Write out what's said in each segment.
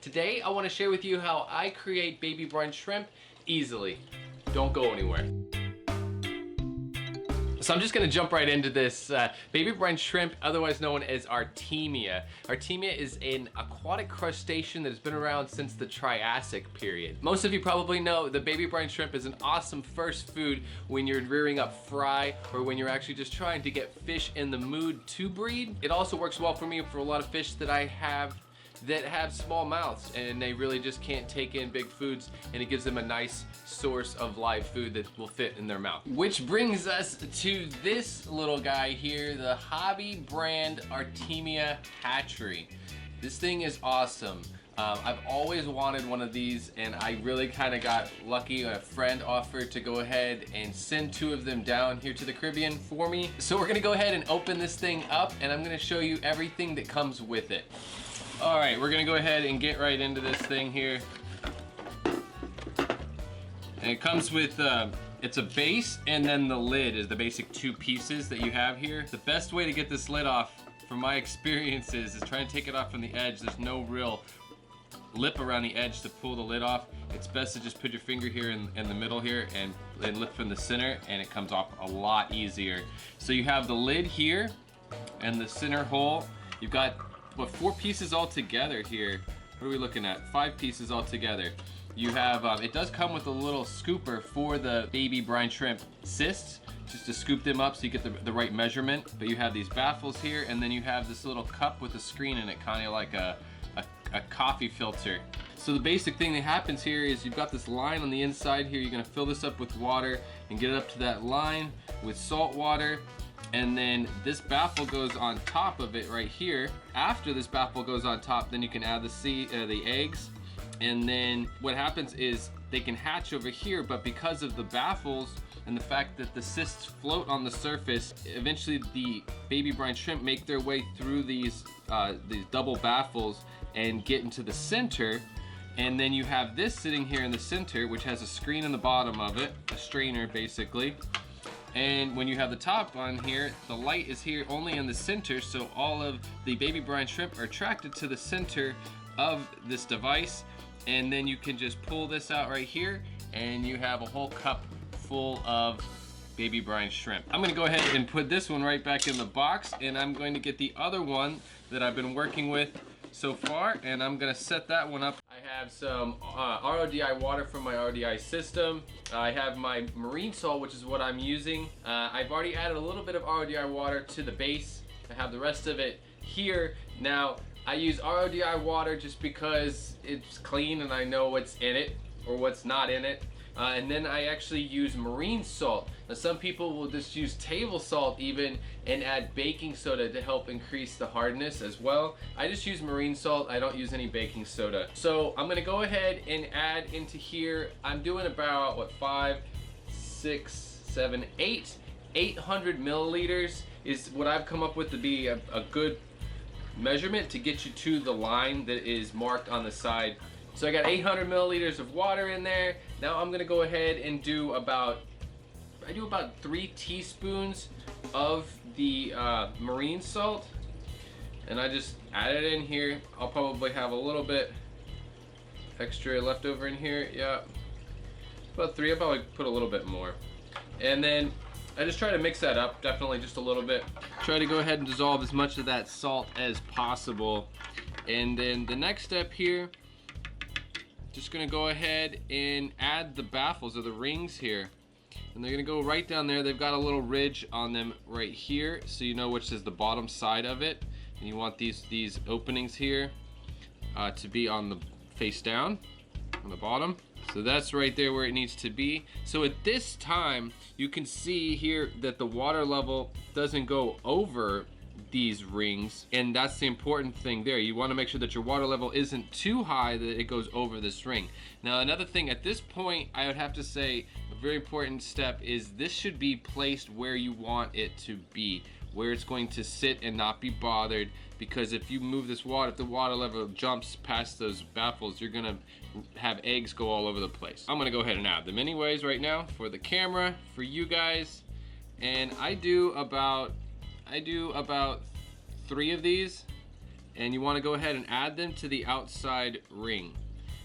Today I want to share with you how I create baby brine shrimp easily. Don't go anywhere. So I'm just gonna jump right into this. Baby brine shrimp, otherwise known as Artemia. Artemia is an aquatic crustacean that has been around since the Triassic period. Most of you probably know the baby brine shrimp is an awesome first food when you're rearing up fry or when you're actually just trying to get fish in the mood to breed. It also works well for me for a lot of fish that I have that have small mouths and they really just can't take in big foods, and it gives them a nice source of live food that will fit in their mouth. Which brings us to this little guy here, the Hobby brand Artemia Hatchery. This thing is awesome. I've always wanted one of these, and I really kind of got lucky. A friend offered to go ahead and send 2 of them down here to the Caribbean for me. So we're gonna go ahead and open this thing up, and I'm gonna show you everything that comes with it. All right, we're gonna go ahead and get right into this thing here. And it comes with, it's a base and then the lid is the basic 2 pieces that you have here. The best way to get this lid off, from my experiences, is trying to take it off from the edge. There's no real lip around the edge to pull the lid off. It's best to just put your finger here in the middle here and lift from the center, and it comes off a lot easier. So you have the lid here and the center hole. You've got, what, 4 pieces all together here. What are we looking at? 5 pieces all together. You have, it does come with a little scooper for the baby brine shrimp cysts, just to scoop them up so you get the right measurement. But you have these baffles here, and then you have this little cup with a screen in it, kind of like a coffee filter. So the basic thing that happens here is you've got this line on the inside here. You're gonna fill this up with water and get it up to that line with salt water. And then this baffle goes on top of it right here. After this baffle goes on top, then you can add the eggs. And then what happens is they can hatch over here, but because of the baffles and the fact that the cysts float on the surface, eventually the baby brine shrimp make their way through these double baffles and get into the center. And then you have this sitting here in the center, which has a screen in the bottom of it, a strainer basically. And when you have the top on here, the light is here only in the center, so all of the baby brine shrimp are attracted to the center of this device. And then you can just pull this out right here, and you have a whole cup full of baby brine shrimp. I'm gonna go ahead and put this one right back in the box, and I'm going to get the other one that I've been working with so far, and I'm gonna set that one up. I have some RODI water from my RODI system. I have my marine salt, which is what I'm using. I've already added a little bit of RODI water to the base. I have the rest of it here. Now, I use RODI water just because it's clean and I know what's in it or what's not in it. And then I actually use marine salt. Now some people will just use table salt even and add baking soda to help increase the hardness as well. I just use marine salt. I don't use any baking soda. So I'm gonna go ahead and add into here, I'm doing about, what, 5, 6, 7, 800 milliliters is what I've come up with to be a good measurement to get you to the line that is marked on the side. So I got 800 milliliters of water in there. Now I'm gonna go ahead and do about 3 teaspoons of the marine salt, and I just add it in here. I'll probably have a little bit extra left over in here. Yeah, about 3. I'll probably put a little bit more, and then I just try to mix that up, definitely just a little bit. Try to go ahead and dissolve as much of that salt as possible. And then the next step here, just gonna go ahead and add the baffles or the rings here. And they're gonna go right down there. They've got a little ridge on them right here, so you know which is the bottom side of it. And you want these openings here to be on the face down, on the bottom. So that's right there where it needs to be. So at this time, you can see here that the water level doesn't go over these rings, and that's the important thing there. You want to make sure that your water level isn't too high that it goes over this ring. Now another thing, at this point I would have to say a very important step is this should be placed where you want it to be, where it's going to sit and not be bothered, because if you move this water, if the water level jumps past those baffles, you're gonna have eggs go all over the place. I'm gonna go ahead and add them anyways right now for the camera, for you guys, and I do about 3 of these, and you want to go ahead and add them to the outside ring.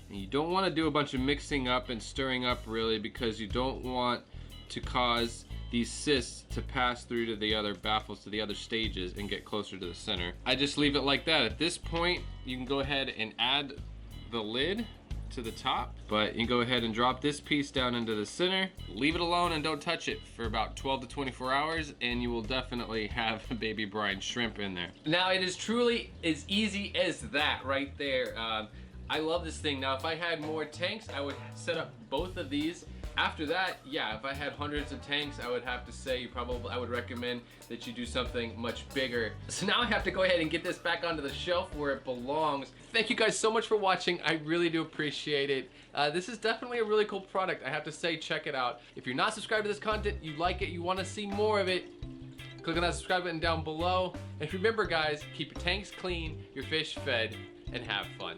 And you don't want to do a bunch of mixing up and stirring up really, because you don't want to cause these cysts to pass through to the other baffles, to the other stages, and get closer to the center. I just leave it like that. At this point, you can go ahead and add the lid to the top, but you can go ahead and drop this piece down into the center, leave it alone and don't touch it for about 12 to 24 hours, and you will definitely have a baby brine shrimp in there. Now, it is truly as easy as that right there. I love this thing. Now, if I had more tanks, I would set up both of these. After that, yeah, if I had hundreds of tanks, I would have to say I would recommend that you do something much bigger. So now I have to go ahead and get this back onto the shelf where it belongs. Thank you guys so much for watching. I really do appreciate it. This is definitely a really cool product. I have to say, check it out. If you're not subscribed to this content, you like it, you want to see more of it, click on that subscribe button down below. And remember guys, keep your tanks clean, your fish fed, and have fun.